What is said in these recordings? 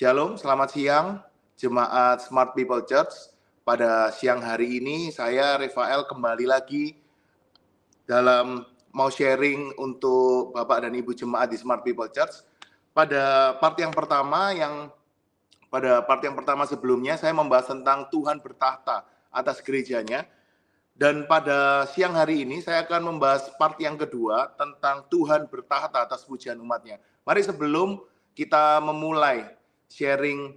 Shalom, selamat siang Jemaat Smart People Church. Pada siang hari ini saya Rafael kembali lagi dalam mau sharing untuk Bapak dan Ibu Jemaat di Smart People Church. Pada part yang pertama sebelumnya saya membahas tentang Tuhan bertahta atas gerejanya. Dan pada siang hari ini saya akan membahas part yang kedua tentang Tuhan bertahta atas pujian umatnya. Mari sebelum kita memulai sharing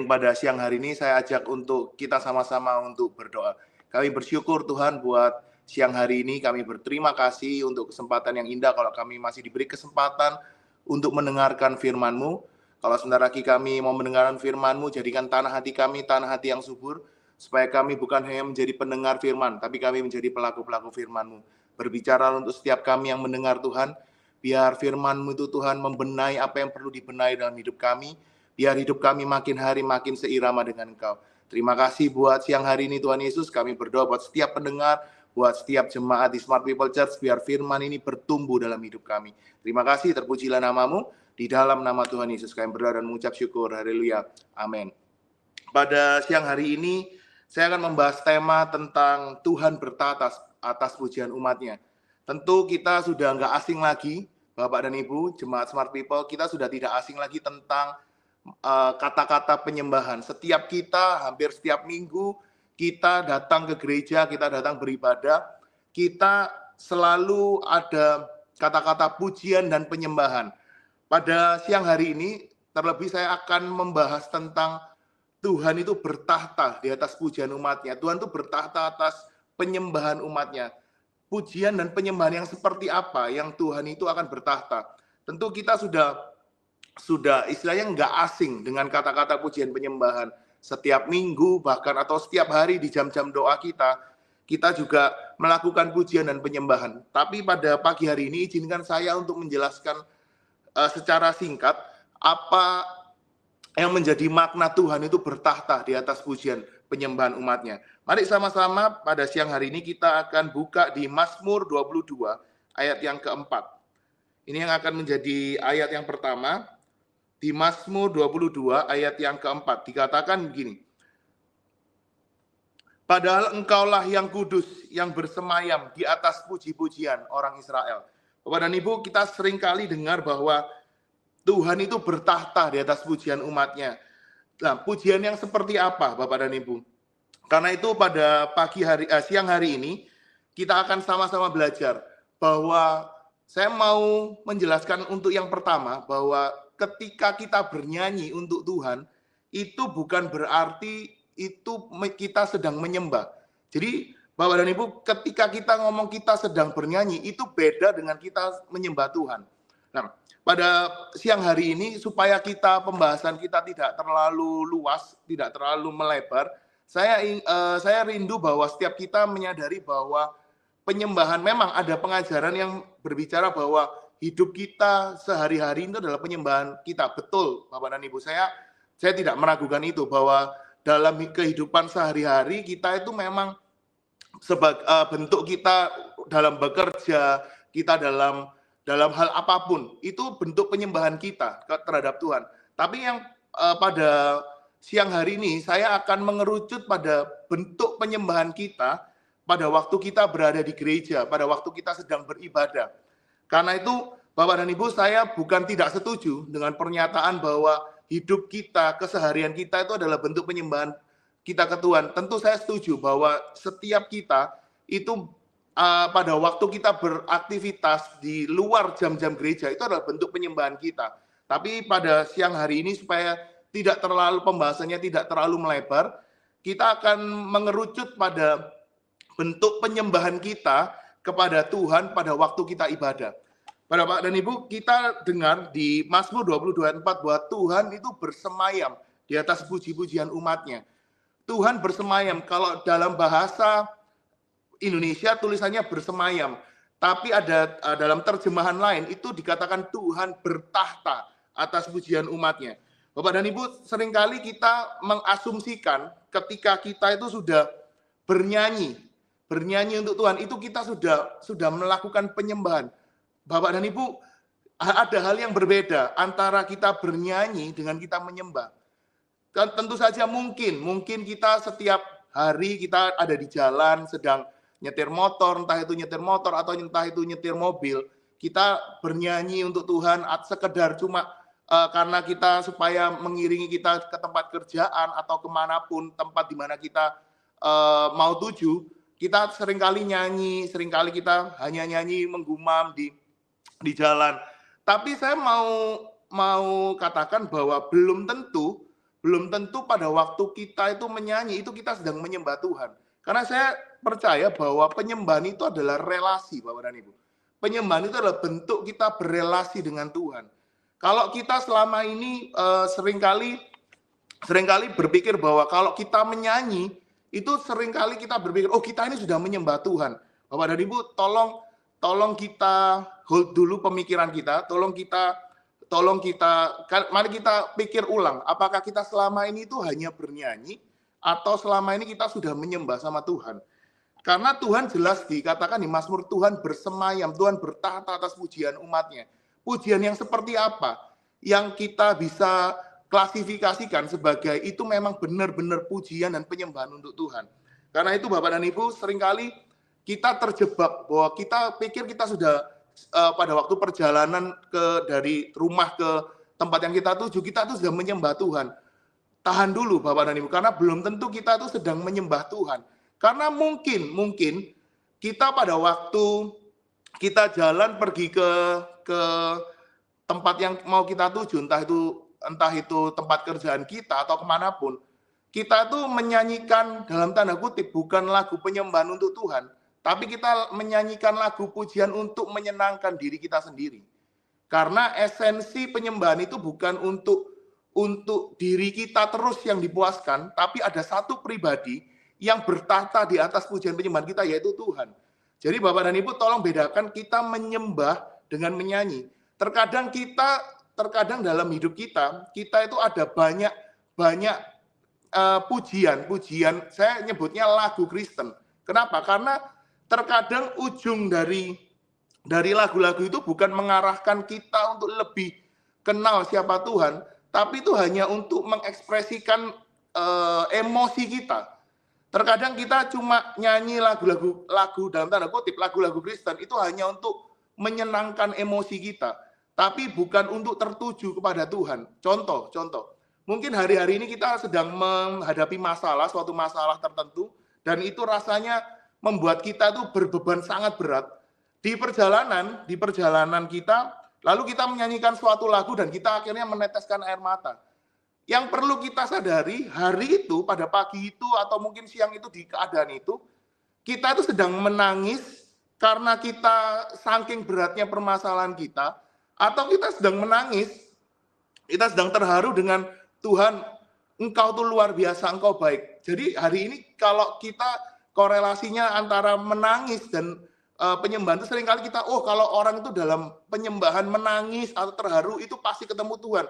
pada siang hari ini, saya ajak untuk kita sama-sama untuk berdoa. Kami bersyukur Tuhan buat siang hari ini, kami berterima kasih untuk kesempatan yang indah kalau kami masih diberi kesempatan untuk mendengarkan firman-Mu. Kalau sebentar lagi kami mau mendengarkan firman-Mu, jadikan tanah hati kami tanah hati yang subur, supaya kami bukan hanya menjadi pendengar firman, tapi kami menjadi pelaku-pelaku firman-Mu. Berbicara untuk setiap kami yang mendengar Tuhan, biar firman-Mu itu Tuhan membenahi apa yang perlu dibenahi dalam hidup kami, biar hidup kami makin hari makin seirama dengan Engkau. Terima kasih buat siang hari ini Tuhan Yesus, kami berdoa buat setiap pendengar, buat setiap jemaat di Smart People Church, biar firman ini bertumbuh dalam hidup kami. Terima kasih, terpujilah nama-Mu, di dalam nama Tuhan Yesus kami berdoa dan mengucap syukur, haleluya, amin. Pada siang hari ini, saya akan membahas tema tentang Tuhan bertahta atas pujian umatnya. Tentu kita sudah nggak asing lagi, Bapak dan Ibu, Jemaat Smart People, kita sudah tidak asing lagi tentang kata-kata penyembahan. Setiap kita, hampir setiap minggu, kita datang ke gereja, kita datang beribadah, kita selalu ada kata-kata pujian dan penyembahan. Pada siang hari ini, terlebih saya akan membahas tentang Tuhan itu bertahta di atas pujian umatnya. Tuhan itu bertahta atas penyembahan umatnya. Pujian dan penyembahan yang seperti apa yang Tuhan itu akan bertahta. Tentu kita sudah istilahnya nggak asing dengan kata-kata pujian penyembahan. Setiap minggu bahkan atau setiap hari di jam-jam doa kita juga melakukan pujian dan penyembahan. Tapi pada pagi hari ini izinkan saya untuk menjelaskan secara singkat apa yang menjadi makna Tuhan itu bertahta di atas pujian penyembahan umatnya. Mari sama-sama pada siang hari ini kita akan buka di Mazmur 22 ayat yang keempat. Ini yang akan menjadi ayat yang pertama. Di Mazmur 22 ayat yang keempat dikatakan begini. Padahal engkaulah yang kudus, yang bersemayam di atas puji-pujian orang Israel. Bapak dan Ibu, kita seringkali dengar bahwa Tuhan itu bertahta di atas pujian umatnya. Nah, pujian yang seperti apa, Bapak dan Ibu? Karena itu pada siang hari ini, kita akan sama-sama belajar bahwa saya mau menjelaskan untuk yang pertama, bahwa ketika kita bernyanyi untuk Tuhan, itu bukan berarti itu kita sedang menyembah. Jadi, Bapak dan Ibu, ketika kita ngomong kita sedang bernyanyi, itu beda dengan kita menyembah Tuhan. Nah, pada siang hari ini supaya pembahasan kita tidak terlalu luas, tidak terlalu melebar, saya rindu bahwa setiap kita menyadari bahwa penyembahan memang ada pengajaran yang berbicara bahwa hidup kita sehari-hari itu adalah penyembahan kita. Betul, Bapak dan Ibu, saya tidak meragukan itu bahwa dalam kehidupan sehari-hari kita itu memang sebagai bentuk kita dalam bekerja, kita dalam hal apapun, itu bentuk penyembahan kita terhadap Tuhan. Tapi yang pada siang hari ini saya akan mengerucut pada bentuk penyembahan kita pada waktu kita berada di gereja, pada waktu kita sedang beribadah. Karena itu, Bapak dan Ibu, saya bukan tidak setuju dengan pernyataan bahwa hidup kita, keseharian kita itu adalah bentuk penyembahan kita ke Tuhan. Tentu saya setuju bahwa setiap kita itu pada waktu kita beraktivitas di luar jam-jam gereja itu adalah bentuk penyembahan kita. Tapi pada siang hari ini supaya pembahasannya tidak terlalu melebar, kita akan mengerucut pada bentuk penyembahan kita kepada Tuhan pada waktu kita ibadah. Pada Bapak dan Ibu, kita dengar di Mazmur 22:4 bahwa Tuhan itu bersemayam di atas puji-pujian umatnya. Tuhan bersemayam, kalau dalam bahasa Indonesia tulisannya bersemayam, tapi ada dalam terjemahan lain itu dikatakan Tuhan bertahta atas pujian umatnya. Bapak dan Ibu, seringkali kita mengasumsikan ketika kita itu sudah bernyanyi untuk Tuhan, itu kita sudah melakukan penyembahan. Bapak dan Ibu, ada hal yang berbeda antara kita bernyanyi dengan kita menyembah. Kan tentu saja mungkin kita setiap hari kita ada di jalan sedang nyetir motor, entah itu nyetir motor atau entah itu nyetir mobil, kita bernyanyi untuk Tuhan sekedar cuma karena kita supaya mengiringi kita ke tempat kerjaan atau kemanapun tempat di mana kita mau tuju, kita seringkali nyanyi, seringkali kita hanya nyanyi menggumam di jalan. Tapi saya mau katakan bahwa belum tentu pada waktu kita itu menyanyi itu kita sedang menyembah Tuhan. Karena saya percaya bahwa penyembahan itu adalah relasi, Bapak dan Ibu. Penyembahan itu adalah bentuk kita berelasi dengan Tuhan. Kalau kita selama ini seringkali berpikir bahwa kalau kita menyanyi itu seringkali kita berpikir, oh kita ini sudah menyembah Tuhan. Bapak dan Ibu, tolong kita hold dulu pemikiran kita, mari kita pikir ulang, apakah kita selama ini itu hanya bernyanyi atau selama ini kita sudah menyembah sama Tuhan. Karena Tuhan jelas dikatakan di Mazmur, Tuhan bersemayam, Tuhan bertahta atas pujian umatnya. Pujian yang seperti apa? Yang kita bisa klasifikasikan sebagai itu memang benar-benar pujian dan penyembahan untuk Tuhan. Karena itu Bapak dan Ibu, seringkali kita terjebak bahwa kita pikir kita sudah pada waktu perjalanan dari rumah ke tempat yang kita tuju, kita tuh sudah menyembah Tuhan. Tahan dulu Bapak dan Ibu, karena belum tentu kita tuh sedang menyembah Tuhan. Karena mungkin kita pada waktu kita jalan pergi ke tempat yang mau kita tuju, entah itu tempat kerjaan kita atau kemanapun, kita tuh menyanyikan dalam tanda kutip bukan lagu penyembahan untuk Tuhan, tapi kita menyanyikan lagu pujian untuk menyenangkan diri kita sendiri. Karena esensi penyembahan itu bukan untuk diri kita terus yang dipuaskan, tapi ada satu pribadi yang bertahta di atas pujian penyembahan kita, yaitu Tuhan. Jadi Bapak dan Ibu tolong bedakan kita menyembah dengan menyanyi. Terkadang dalam hidup kita itu ada banyak pujian, saya nyebutnya lagu Kristen. Kenapa? Karena terkadang ujung dari lagu-lagu itu bukan mengarahkan kita untuk lebih kenal siapa Tuhan, tapi itu hanya untuk mengekspresikan emosi kita. Terkadang kita cuma nyanyi lagu dalam tanda kutip, lagu-lagu Kristen itu hanya untuk menyenangkan emosi kita, tapi bukan untuk tertuju kepada Tuhan. Contoh, mungkin hari-hari ini kita sedang menghadapi suatu masalah tertentu, dan itu rasanya membuat kita tuh berbeban sangat berat. Di perjalanan kita, lalu kita menyanyikan suatu lagu dan kita akhirnya meneteskan air mata. Yang perlu kita sadari, hari itu, pada pagi itu, atau mungkin siang itu, di keadaan itu, kita itu sedang menangis karena kita saking beratnya permasalahan kita, atau kita sedang menangis, kita sedang terharu dengan Tuhan, Engkau tuh luar biasa, Engkau baik. Jadi hari ini kalau kita korelasinya antara menangis dan penyembahan itu seringkali kita, kalau orang itu dalam penyembahan menangis atau terharu itu pasti ketemu Tuhan.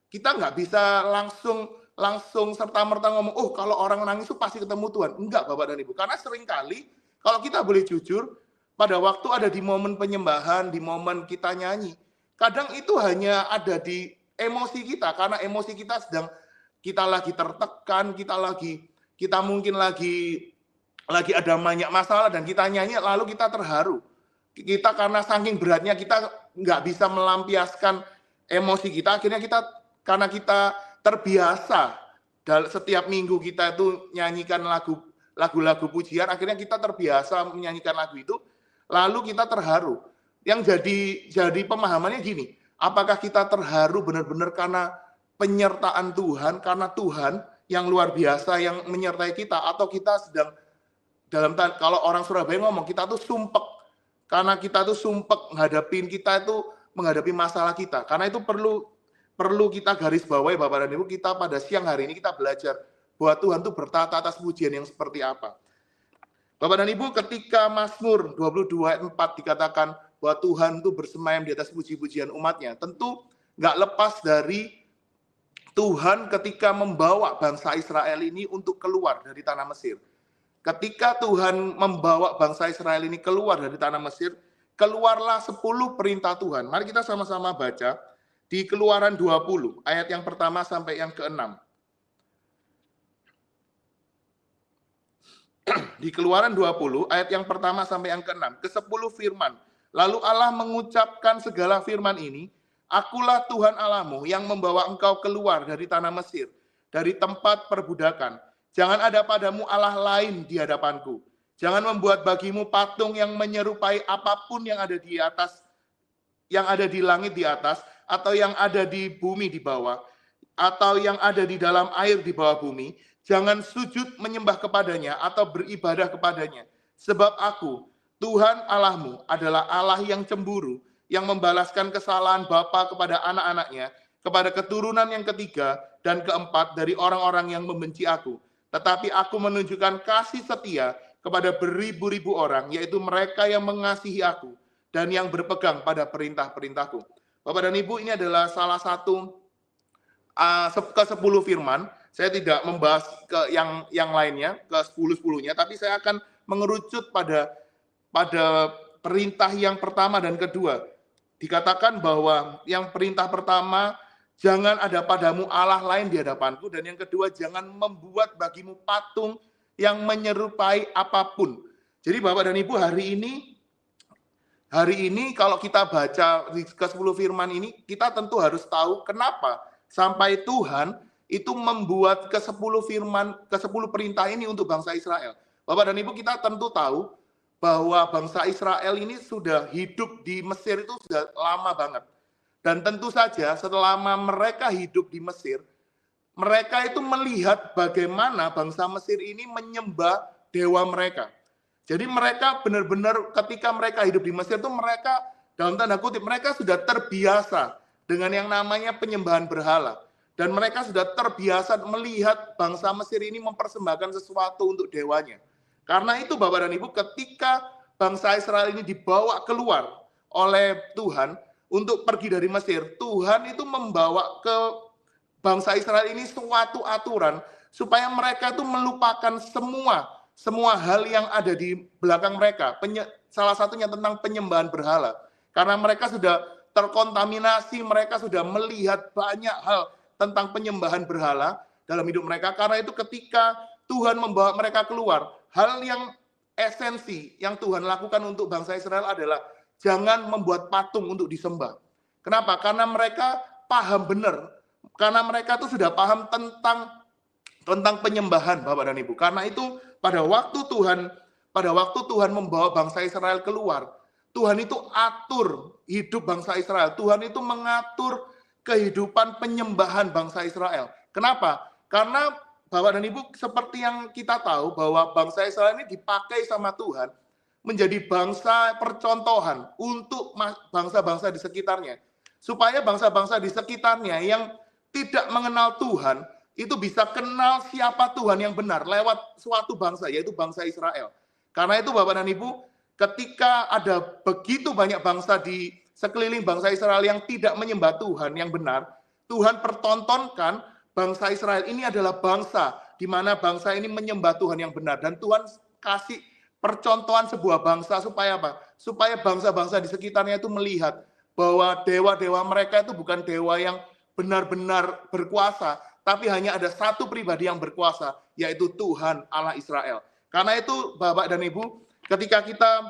Kita nggak bisa langsung serta-merta ngomong, kalau orang nangis itu pasti ketemu Tuhan. Enggak Bapak dan Ibu, karena seringkali kalau kita boleh jujur, pada waktu ada di momen penyembahan, di momen kita nyanyi, kadang itu hanya ada di emosi kita, karena emosi kita lagi tertekan, kita mungkin lagi ada banyak masalah dan kita nyanyi lalu kita terharu. Kita karena saking beratnya kita nggak bisa melampiaskan emosi kita, akhirnya karena kita terbiasa setiap minggu kita itu nyanyikan lagu-lagu pujian, akhirnya kita terbiasa menyanyikan lagu itu, lalu kita terharu. Yang jadi pemahamannya gini, apakah kita terharu benar-benar karena penyertaan Tuhan, karena Tuhan yang luar biasa yang menyertai kita, atau kita sedang kalau orang Surabaya ngomong, kita tuh sumpek, karena kita tuh sumpek menghadapi masalah kita. Karena itu perlu kita garis bawahi Bapak dan Ibu, kita pada siang hari ini kita belajar bahwa Tuhan tuh bertahta atas pujian yang seperti apa. Bapak dan Ibu, ketika Mazmur 22 ayat 4 dikatakan bahwa Tuhan tuh bersemayam di atas puji-pujian umatnya, tentu nggak lepas dari Tuhan ketika membawa bangsa Israel ini untuk keluar dari tanah Mesir. Ketika Tuhan membawa bangsa Israel ini keluar dari tanah Mesir, keluarlah 10 perintah Tuhan. Mari kita sama-sama baca di Keluaran 20, ayat yang pertama sampai yang ke-6. Di Keluaran 20, ayat yang pertama sampai yang ke-6, ke-10 firman. Lalu Allah mengucapkan segala firman ini, Akulah Tuhan Allahmu yang membawa engkau keluar dari tanah Mesir, dari tempat perbudakan. Jangan ada padamu Allah lain di hadapanku. Jangan membuat bagimu patung yang menyerupai apapun yang ada di atas, yang ada di langit di atas, atau yang ada di bumi di bawah, atau yang ada di dalam air di bawah bumi. Jangan sujud menyembah kepadanya atau beribadah kepadanya. Sebab aku, Tuhan Allahmu, adalah Allah yang cemburu, yang membalaskan kesalahan bapa kepada anak-anaknya, kepada keturunan yang ketiga dan keempat dari orang-orang yang membenci aku. Tetapi aku menunjukkan kasih setia kepada beribu-ribu orang, yaitu mereka yang mengasihi aku dan yang berpegang pada perintah-perintahku. Bapak dan Ibu, ini adalah salah satu ke-10 firman. Saya tidak membahas ke yang lainnya, ke-10-10-nya, tapi saya akan mengerucut pada perintah yang pertama dan kedua. Dikatakan bahwa yang perintah pertama, jangan ada padamu Allah lain di hadapanku, dan yang kedua, jangan membuat bagimu patung yang menyerupai apapun. Jadi Bapak dan Ibu, hari ini kalau kita baca ke-10 firman ini, kita tentu harus tahu kenapa sampai Tuhan itu membuat ke-10 firman, ke-10 perintah ini untuk bangsa Israel. Bapak dan Ibu, kita tentu tahu bahwa bangsa Israel ini sudah hidup di Mesir itu sudah lama banget. Dan tentu saja selama mereka hidup di Mesir, mereka itu melihat bagaimana bangsa Mesir ini menyembah dewa mereka. Jadi mereka benar-benar ketika mereka hidup di Mesir itu mereka, dalam tanda kutip, mereka sudah terbiasa dengan yang namanya penyembahan berhala. Dan mereka sudah terbiasa melihat bangsa Mesir ini mempersembahkan sesuatu untuk dewanya. Karena itu Bapak dan Ibu, ketika bangsa Israel ini dibawa keluar oleh Tuhan untuk pergi dari Mesir, Tuhan itu membawa ke bangsa Israel ini suatu aturan supaya mereka itu melupakan semua hal yang ada di belakang mereka. Salah satunya tentang penyembahan berhala. Karena mereka sudah terkontaminasi, mereka sudah melihat banyak hal tentang penyembahan berhala dalam hidup mereka. Karena itu ketika Tuhan membawa mereka keluar, hal yang esensi yang Tuhan lakukan untuk bangsa Israel adalah jangan membuat patung untuk disembah. Kenapa? Karena mereka paham benar. Karena mereka itu sudah paham tentang penyembahan, Bapak dan Ibu. Karena itu pada waktu Tuhan membawa bangsa Israel keluar, Tuhan itu atur hidup bangsa Israel. Tuhan itu mengatur kehidupan penyembahan bangsa Israel. Kenapa? Karena Bapak dan Ibu, seperti yang kita tahu bahwa bangsa Israel ini dipakai sama Tuhan menjadi bangsa percontohan untuk bangsa-bangsa di sekitarnya. Supaya bangsa-bangsa di sekitarnya yang tidak mengenal Tuhan, itu bisa kenal siapa Tuhan yang benar lewat suatu bangsa, yaitu bangsa Israel. Karena itu Bapak dan Ibu, ketika ada begitu banyak bangsa di sekeliling bangsa Israel yang tidak menyembah Tuhan yang benar, Tuhan pertontonkan bangsa Israel ini adalah bangsa di mana bangsa ini menyembah Tuhan yang benar. Dan Tuhan kasih percontohan sebuah bangsa supaya apa? Supaya bangsa-bangsa di sekitarnya itu melihat bahwa dewa-dewa mereka itu bukan dewa yang benar-benar berkuasa, tapi hanya ada satu pribadi yang berkuasa, yaitu Tuhan Allah Israel. Karena itu Bapak dan Ibu, ketika kita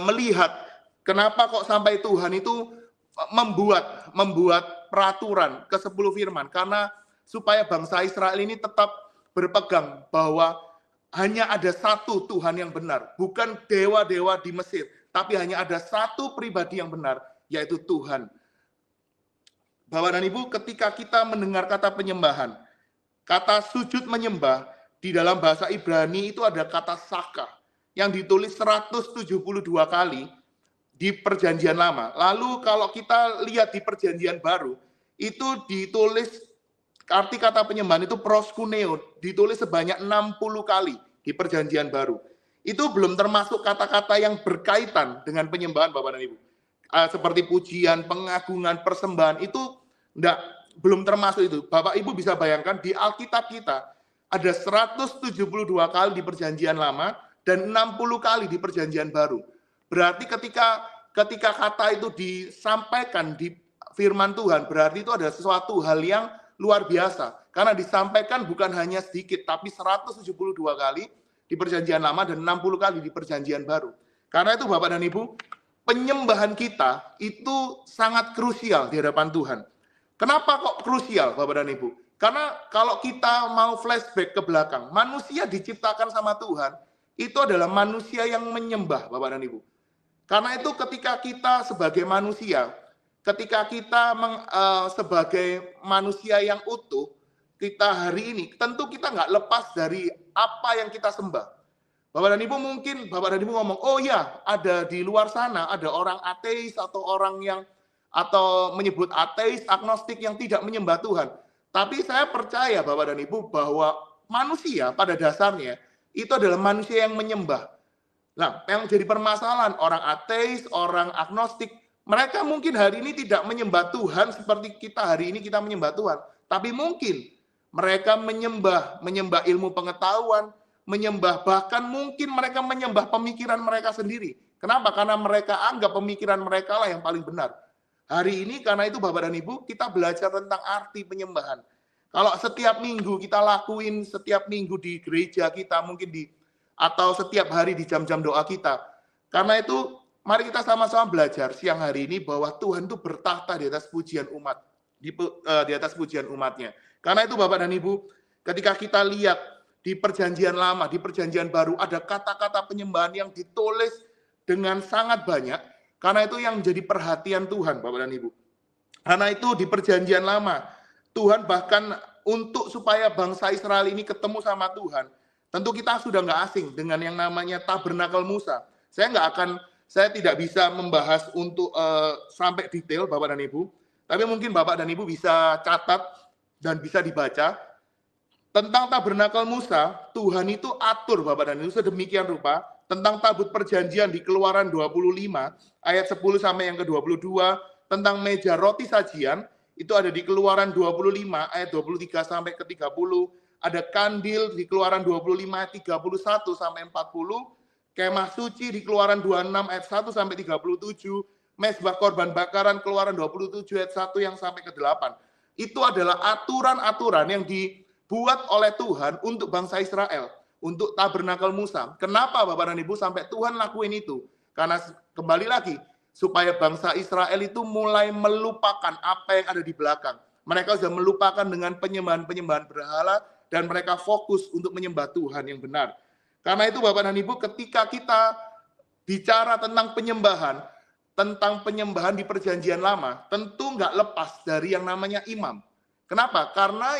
melihat kenapa kok sampai Tuhan itu membuat peraturan ke-10 firman, karena supaya bangsa Israel ini tetap berpegang bahwa hanya ada satu Tuhan yang benar, bukan dewa-dewa di Mesir, tapi hanya ada satu pribadi yang benar, yaitu Tuhan. Bapak dan Ibu, ketika kita mendengar kata penyembahan, kata sujud menyembah, di dalam bahasa Ibrani itu ada kata saka, yang ditulis 172 kali di Perjanjian Lama. Lalu kalau kita lihat di Perjanjian Baru, itu ditulis, arti kata penyembahan itu proskuneo, ditulis sebanyak 60 kali di Perjanjian Baru. Itu belum termasuk kata-kata yang berkaitan dengan penyembahan Bapak dan Ibu. Seperti pujian, pengagungan, persembahan, itu belum termasuk itu. Bapak Ibu bisa bayangkan di Alkitab kita ada 172 kali di Perjanjian Lama dan 60 kali di Perjanjian Baru. Berarti ketika kata itu disampaikan di firman Tuhan, berarti itu ada sesuatu hal yang luar biasa. Karena disampaikan bukan hanya sedikit, tapi 172 kali di perjanjian lama dan 60 kali di perjanjian baru. Karena itu Bapak dan Ibu, penyembahan kita itu sangat krusial di hadapan Tuhan. Kenapa kok krusial Bapak dan Ibu? Karena kalau kita mau flashback ke belakang, manusia diciptakan sama Tuhan, itu adalah manusia yang menyembah Bapak dan Ibu. Karena itu ketika kita sebagai manusia, ketika kita sebagai manusia yang utuh, kita hari ini, tentu kita nggak lepas dari apa yang kita sembah. Bapak dan Ibu mungkin, Bapak dan Ibu ngomong, oh ya, ada di luar sana, ada orang ateis atau orang yang, atau menyebut ateis, agnostik yang tidak menyembah Tuhan. Tapi saya percaya Bapak dan Ibu bahwa manusia pada dasarnya itu adalah manusia yang menyembah. Nah, yang jadi permasalahan orang ateis, orang agnostik, mereka mungkin hari ini tidak menyembah Tuhan seperti kita hari ini kita menyembah Tuhan. Tapi mungkin mereka menyembah ilmu pengetahuan, menyembah bahkan mungkin mereka menyembah pemikiran mereka sendiri. Kenapa? Karena mereka anggap pemikiran mereka lah yang paling benar. Hari ini karena itu Bapak dan Ibu kita belajar tentang arti penyembahan. Kalau setiap minggu kita lakuin, setiap minggu di gereja kita mungkin atau setiap hari di jam-jam doa kita. Karena itu mari kita sama-sama belajar siang hari ini bahwa Tuhan itu bertahta di atas pujian umat, di atas pujian umatnya. Karena itu Bapak dan Ibu, ketika kita lihat di perjanjian lama, di perjanjian baru ada kata-kata penyembahan yang ditulis dengan sangat banyak. Karena itu yang menjadi perhatian Tuhan, Bapak dan Ibu. Karena itu di perjanjian lama, Tuhan bahkan untuk supaya bangsa Israel ini ketemu sama Tuhan, tentu kita sudah nggak asing dengan yang namanya tabernakel Musa. Saya tidak bisa membahas untuk sampai detail, Bapak dan Ibu. Tapi mungkin Bapak dan Ibu bisa catat dan bisa dibaca. Tentang tabernakel Musa, Tuhan itu atur Bapak dan Ibu sedemikian rupa tentang tabut perjanjian di Keluaran 25 ayat 10 sampai yang ke-22, tentang meja roti sajian itu ada di Keluaran 25 ayat 23 sampai ke 30, ada kandil di Keluaran 25 ayat 31 sampai 40, kemah suci di Keluaran 26 ayat 1 sampai 37, mezbah korban bakaran Keluaran 27 ayat 1 yang sampai ke 8. Itu adalah aturan-aturan yang dibuat oleh Tuhan untuk bangsa Israel, untuk tabernakel Musa. Kenapa Bapak dan Ibu sampai Tuhan lakuin itu? Karena kembali lagi, supaya bangsa Israel itu mulai melupakan apa yang ada di belakang. Mereka sudah melupakan dengan penyembahan-penyembahan berhala dan mereka fokus untuk menyembah Tuhan yang benar. Karena itu Bapak dan Ibu, ketika kita bicara tentang penyembahan di perjanjian lama, tentu nggak lepas dari yang namanya imam. Kenapa? Karena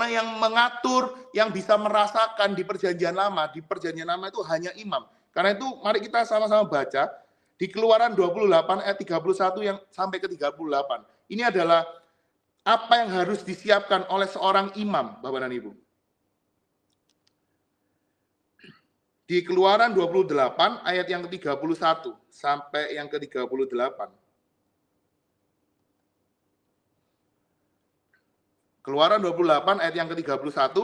yang mengatur, yang bisa merasakan di perjanjian lama itu hanya imam. Karena itu mari kita sama-sama baca di Keluaran 28 ayat 31 yang sampai ke 38. Ini adalah apa yang harus disiapkan oleh seorang imam, Bapak dan Ibu. Di Keluaran 28 ayat yang ke-31 sampai yang ke-38. Keluaran 28 ayat yang ke-31,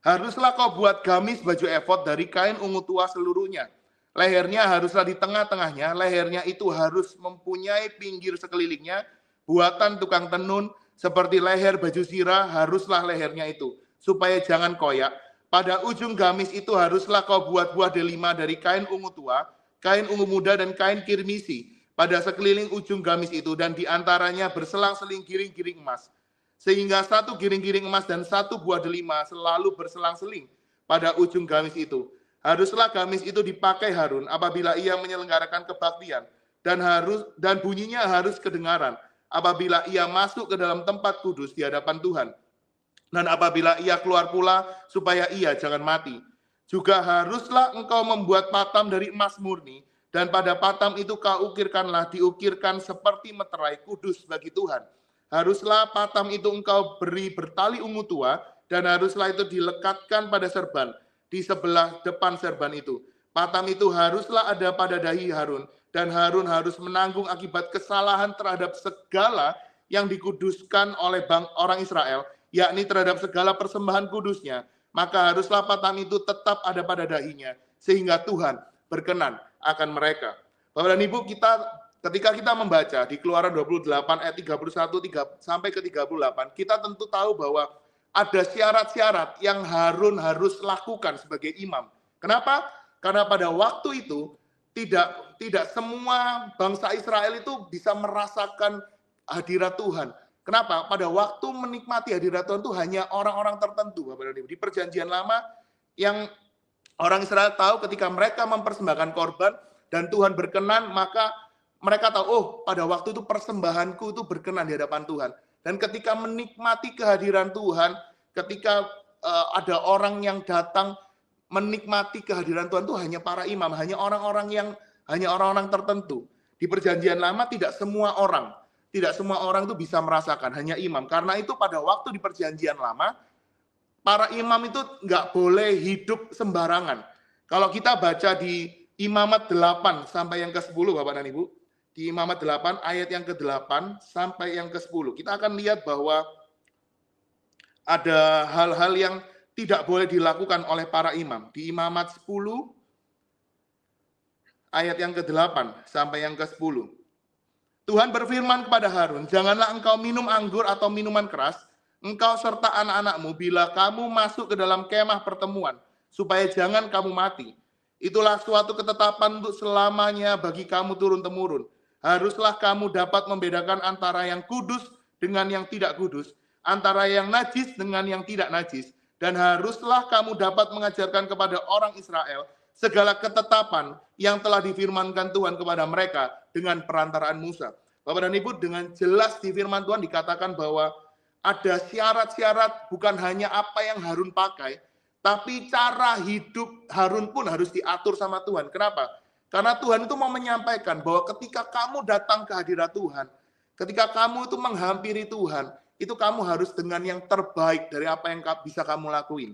haruslah kau buat gamis baju efod dari kain ungu tua seluruhnya. Lehernya haruslah di tengah-tengahnya, lehernya itu harus mempunyai pinggir sekelilingnya, buatan tukang tenun, seperti leher baju sirah haruslah lehernya itu, supaya jangan koyak. Pada ujung gamis itu haruslah kau buat buah delima dari kain ungu tua, kain ungu muda dan kain kirmisi, pada sekeliling ujung gamis itu, dan diantaranya berselang-seling giring-giring emas. Sehingga satu giring-giring emas dan satu buah delima selalu berselang-seling pada ujung gamis itu. Haruslah gamis itu dipakai Harun apabila ia menyelenggarakan kebaktian, dan bunyinya harus kedengaran apabila ia masuk ke dalam tempat kudus di hadapan Tuhan, dan apabila ia keluar pula supaya ia jangan mati. Juga haruslah engkau membuat patam dari emas murni, dan pada patam itu kau diukirkan seperti meterai kudus bagi Tuhan. Haruslah patam itu engkau beri bertali ungu tua, dan haruslah itu dilekatkan pada serban di sebelah depan serban itu. Patam itu haruslah ada pada dahi Harun, dan Harun harus menanggung akibat kesalahan terhadap segala yang dikuduskan oleh orang Israel, yakni terhadap segala persembahan kudusnya. Maka haruslah patam itu tetap ada pada dahinya, sehingga Tuhan berkenan akan mereka. Bapak dan Ibu, ketika kita membaca di Keluaran 28 ayat 31 sampai ke 38, kita tentu tahu bahwa ada syarat-syarat yang Harun harus lakukan sebagai imam. Kenapa? Karena pada waktu itu tidak semua bangsa Israel itu bisa merasakan hadirat Tuhan. Kenapa? Pada waktu menikmati hadirat Tuhan itu hanya orang-orang tertentu, Bapak dan Ibu. Di Perjanjian Lama yang orang Israel tahu ketika mereka mempersembahkan korban dan Tuhan berkenan, maka mereka tahu, oh pada waktu itu persembahanku itu berkenan di hadapan Tuhan. Dan ketika menikmati kehadiran Tuhan, ketika ada orang yang datang menikmati kehadiran Tuhan itu hanya para imam, hanya orang-orang tertentu. Di Perjanjian Lama tidak semua orang itu bisa merasakan, hanya imam. Karena itu pada waktu di Perjanjian Lama, para imam itu nggak boleh hidup sembarangan. Kalau kita baca di Imamat 8 sampai yang ke-10, Bapak dan Ibu, di Imamat 8 ayat yang ke-8 sampai yang ke-10, kita akan lihat bahwa ada hal-hal yang tidak boleh dilakukan oleh para imam. Di Imamat 10 ayat yang ke-8 sampai yang ke-10. Tuhan berfirman kepada Harun, "Janganlah engkau minum anggur atau minuman keras, engkau serta anak-anakmu bila kamu masuk ke dalam kemah pertemuan, supaya jangan kamu mati. Itulah suatu ketetapan untuk selamanya bagi kamu turun-temurun. Haruslah kamu dapat membedakan antara yang kudus dengan yang tidak kudus, antara yang najis dengan yang tidak najis. Dan haruslah kamu dapat mengajarkan kepada orang Israel segala ketetapan yang telah difirmankan Tuhan kepada mereka dengan perantaraan Musa." Bapak dan Ibu, dengan jelas di firman Tuhan dikatakan bahwa ada syarat-syarat, bukan hanya apa yang Harun pakai, tapi cara hidup Harun pun harus diatur sama Tuhan. Kenapa? Karena Tuhan itu mau menyampaikan bahwa ketika kamu datang ke hadirat Tuhan, ketika kamu itu menghampiri Tuhan, itu kamu harus dengan yang terbaik dari apa yang bisa kamu lakuin.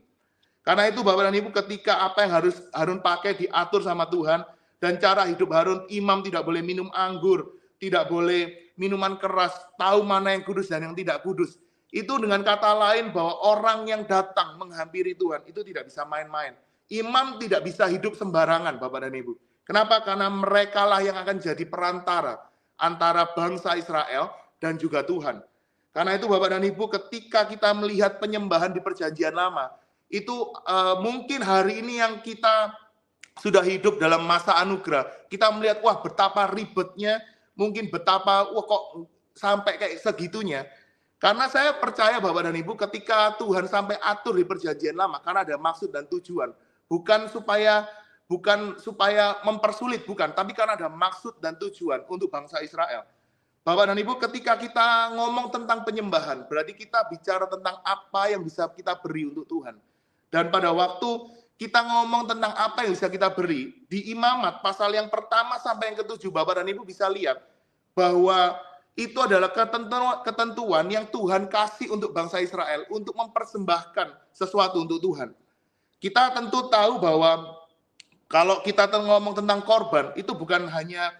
Karena itu Bapak dan Ibu, ketika apa yang harus Harun pakai diatur sama Tuhan, dan cara hidup Harun, imam tidak boleh minum anggur, tidak boleh minuman keras, tahu mana yang kudus dan yang tidak kudus. Itu dengan kata lain bahwa orang yang datang menghampiri Tuhan itu tidak bisa main-main. Imam tidak bisa hidup sembarangan, Bapak dan Ibu. Kenapa? Karena mereka lah yang akan jadi perantara antara bangsa Israel dan juga Tuhan. Karena itu Bapak dan Ibu, ketika kita melihat penyembahan di Perjanjian Lama, itu mungkin hari ini yang kita sudah hidup dalam masa anugerah, kita melihat wah betapa ribetnya, mungkin betapa wah kok sampai kayak segitunya. Karena saya percaya Bapak dan Ibu, ketika Tuhan sampai atur di Perjanjian Lama, karena ada maksud dan tujuan, bukan supaya mempersulit, bukan, tapi karena ada maksud dan tujuan untuk bangsa Israel. Bapak dan Ibu, ketika kita ngomong tentang penyembahan, berarti kita bicara tentang apa yang bisa kita beri untuk Tuhan. Dan pada waktu kita ngomong tentang apa yang bisa kita beri, di Imamat pasal yang pertama sampai yang ke-7, Bapak dan Ibu bisa lihat bahwa itu adalah ketentuan yang Tuhan kasih untuk bangsa Israel untuk mempersembahkan sesuatu untuk Tuhan. Kita tentu tahu bahwa kalau kita ngomong tentang korban, itu bukan hanya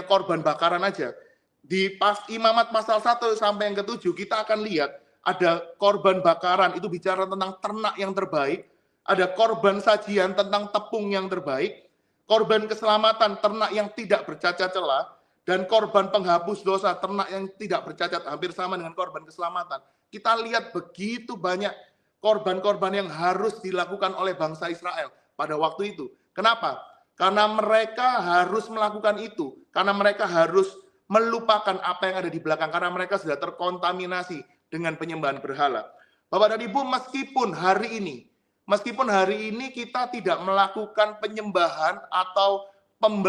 korban bakaran aja. Di Imamat pasal 1 sampai yang ke-7 kita akan lihat ada korban bakaran, itu bicara tentang ternak yang terbaik, ada korban sajian tentang tepung yang terbaik, korban keselamatan ternak yang tidak bercacat celah, dan korban penghapus dosa ternak yang tidak bercacat, hampir sama dengan korban keselamatan. Kita lihat begitu banyak korban-korban yang harus dilakukan oleh bangsa Israel pada waktu itu. Kenapa? Karena mereka harus melakukan itu, karena mereka harus melupakan apa yang ada di belakang, karena mereka sudah terkontaminasi dengan penyembahan berhala. Bapak dan Ibu, meskipun hari ini kita tidak melakukan penyembahan atau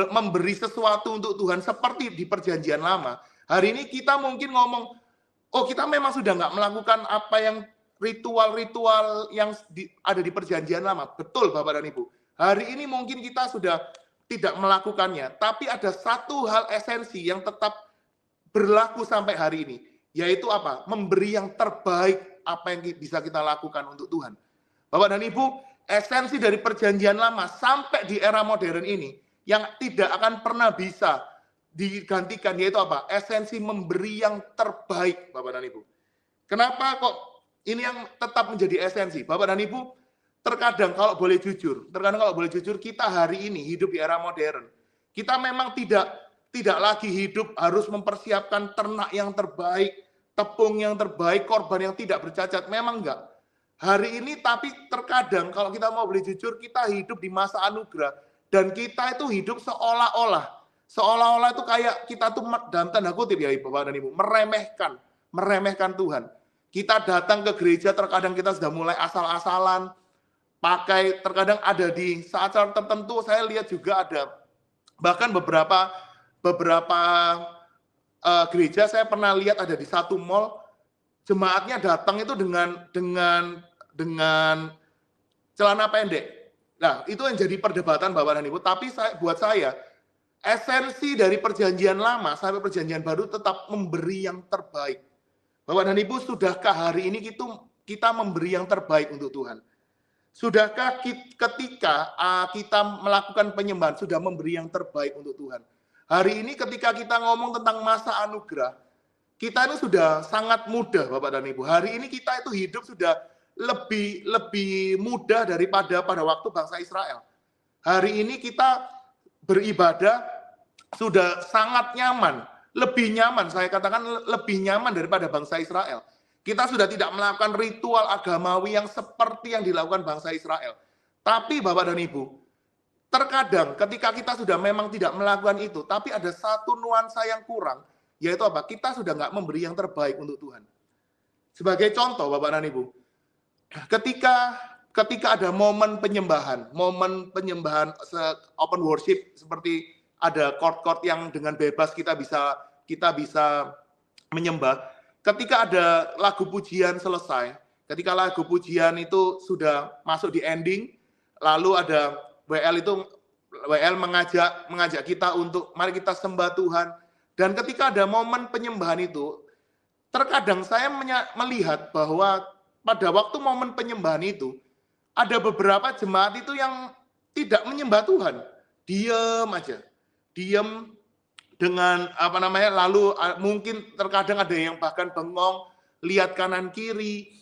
memberi sesuatu untuk Tuhan seperti di Perjanjian Lama, hari ini kita mungkin ngomong, oh kita memang sudah nggak melakukan apa yang ritual-ritual yang ada di Perjanjian Lama. Betul Bapak dan Ibu, hari ini mungkin kita sudah tidak melakukannya, tapi ada satu hal esensi yang tetap berlaku sampai hari ini, yaitu apa? Memberi yang terbaik apa yang bisa kita lakukan untuk Tuhan. Bapak dan Ibu, esensi dari Perjanjian Lama sampai di era modern ini yang tidak akan pernah bisa digantikan, yaitu apa? Esensi memberi yang terbaik, Bapak dan Ibu. Kenapa kok ini yang tetap menjadi esensi? Bapak dan Ibu, terkadang kalau boleh jujur, kita hari ini hidup di era modern. Kita memang tidak lagi hidup harus mempersiapkan ternak yang terbaik, tepung yang terbaik, korban yang tidak bercacat. Memang enggak. Hari ini tapi terkadang kalau kita mau boleh jujur, kita hidup di masa anugerah dan kita itu hidup seolah-olah itu kayak kita tuh dalam tanda kutip ya Bapak dan Ibu, meremehkan Tuhan. Kita datang ke gereja terkadang kita sudah mulai asal-asalan, terkadang ada di saat-saat tertentu saya lihat juga ada bahkan beberapa gereja saya pernah lihat ada di satu mall, jemaatnya datang itu dengan celana pendek. Nah, itu yang jadi perdebatan Bapak dan Ibu. Tapi buat saya, esensi dari perjanjian lama sampai perjanjian baru tetap memberi yang terbaik. Bapak dan Ibu, sudahkah hari ini kita memberi yang terbaik untuk Tuhan? Sudahkah ketika kita melakukan penyembahan, sudah memberi yang terbaik untuk Tuhan? Hari ini ketika kita ngomong tentang masa anugerah, kita ini sudah sangat mudah Bapak dan Ibu. Hari ini kita itu hidup sudah lebih mudah daripada pada waktu bangsa Israel. Hari ini kita beribadah sudah sangat nyaman, lebih nyaman, saya katakan lebih nyaman daripada bangsa Israel. Kita sudah tidak melakukan ritual agamawi yang seperti yang dilakukan bangsa Israel. Tapi Bapak dan Ibu, terkadang ketika kita sudah memang tidak melakukan itu, tapi ada satu nuansa yang kurang, yaitu apa? Kita sudah nggak memberi yang terbaik untuk Tuhan. Sebagai contoh Bapak dan Ibu, ketika ada momen penyembahan open worship, seperti ada chord-chord yang dengan bebas kita bisa menyembah. Ketika ada lagu pujian selesai, ketika lagu pujian itu sudah masuk di ending, lalu ada WL mengajak kita untuk mari kita sembah Tuhan. Dan ketika ada momen penyembahan itu, terkadang saya melihat bahwa pada waktu momen penyembahan itu, ada beberapa jemaat itu yang tidak menyembah Tuhan. Diam aja. Diam dengan lalu mungkin terkadang ada yang bahkan bengong, lihat kanan kiri.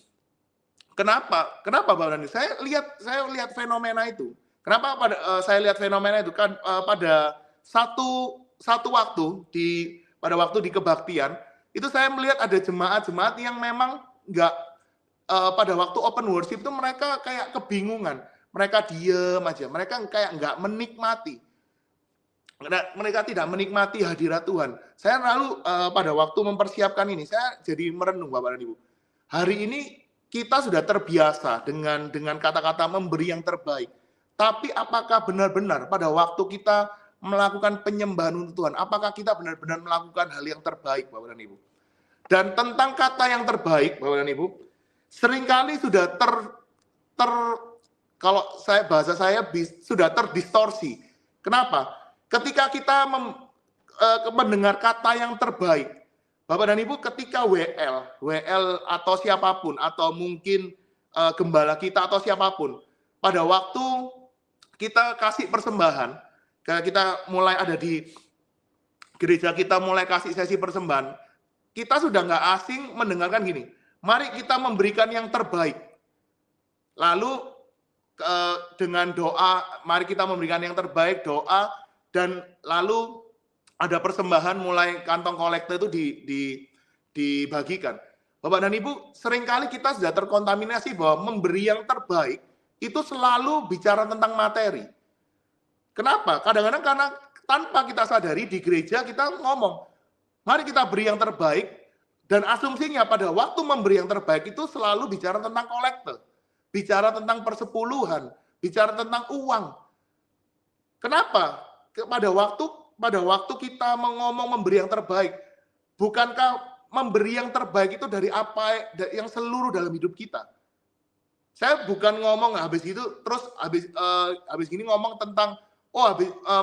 Kenapa Bapak Dani? Saya lihat fenomena itu. Kenapa saya lihat fenomena itu? Kan pada satu waktu pada waktu di kebaktian, itu saya melihat ada jemaat-jemaat yang memang enggak pada waktu open worship itu mereka kayak kebingungan. Mereka diam aja, mereka kayak enggak menikmati. Mereka tidak menikmati hadirat Tuhan. Saya lalu pada waktu mempersiapkan ini, saya jadi merenung Bapak dan Ibu. Hari ini kita sudah terbiasa dengan kata-kata memberi yang terbaik. Tapi apakah benar-benar pada waktu kita melakukan penyembahan untuk Tuhan, apakah kita benar-benar melakukan hal yang terbaik Bapak dan Ibu? Dan tentang kata yang terbaik Bapak dan Ibu, seringkali sudah kalau bahasa saya sudah terdistorsi. Kenapa? Ketika kita mendengar kata yang terbaik, Bapak dan Ibu, ketika WL atau siapapun, atau mungkin gembala kita atau siapapun, pada waktu kita kasih persembahan, kita mulai ada di gereja, kita mulai kasih sesi persembahan, kita sudah nggak asing mendengarkan gini, mari kita memberikan yang terbaik. Lalu dengan doa, mari kita memberikan yang terbaik, doa, dan lalu ada persembahan mulai kantong kolektor itu dibagikan. Bapak dan Ibu, seringkali kita sudah terkontaminasi bahwa memberi yang terbaik itu selalu bicara tentang materi. Kenapa? Kadang-kadang karena tanpa kita sadari di gereja kita ngomong, mari kita beri yang terbaik, dan asumsinya pada waktu memberi yang terbaik itu selalu bicara tentang kolektor, bicara tentang persepuluhan, bicara tentang uang. Kenapa? Pada waktu kita ngomong memberi yang terbaik, bukankah memberi yang terbaik itu dari apa yang seluruh dalam hidup kita? Saya bukan ngomong habis itu terus habis gini ngomong tentang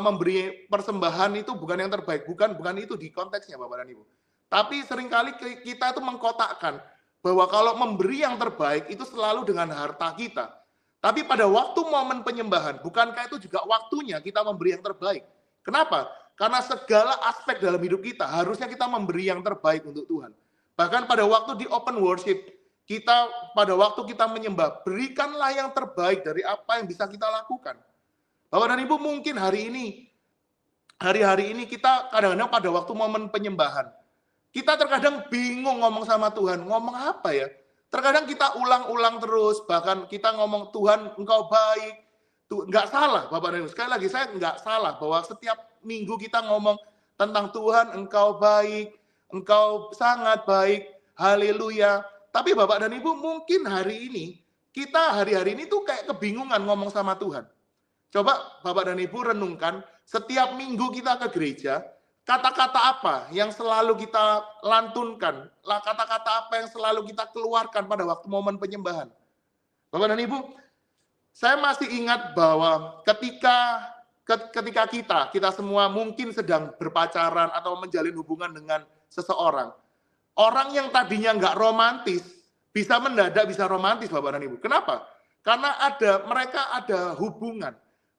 memberi persembahan itu bukan yang terbaik, bukan itu di konteksnya Bapak dan Ibu. Tapi seringkali kita itu mengkotakkan bahwa kalau memberi yang terbaik itu selalu dengan harta kita. Tapi pada waktu momen penyembahan, bukankah itu juga waktunya kita memberi yang terbaik? Kenapa? Karena segala aspek dalam hidup kita harusnya kita memberi yang terbaik untuk Tuhan. Bahkan pada waktu di open worship, Kita pada waktu kita menyembah, berikanlah yang terbaik dari apa yang bisa kita lakukan. Bapak dan Ibu, mungkin hari-hari ini kita kadang-kadang pada waktu momen penyembahan, kita terkadang bingung ngomong sama Tuhan, ngomong apa ya? Terkadang kita ulang-ulang terus, bahkan kita ngomong, Tuhan Engkau baik. Nggak salah, Bapak dan Ibu. Sekali lagi, saya nggak salah bahwa setiap minggu kita ngomong tentang Tuhan Engkau baik, Engkau sangat baik, haleluya. Tapi Bapak dan Ibu, mungkin hari ini, kita hari-hari ini tuh kayak kebingungan ngomong sama Tuhan. Coba Bapak dan Ibu renungkan, setiap minggu kita ke gereja, kata-kata apa yang selalu kita lantunkan, kata-kata apa yang selalu kita keluarkan pada waktu momen penyembahan. Bapak dan Ibu, saya masih ingat bahwa ketika kita semua mungkin sedang berpacaran atau menjalin hubungan dengan seseorang, orang yang tadinya nggak romantis, bisa mendadak bisa romantis, Bapak dan Ibu. Kenapa? Karena mereka ada hubungan.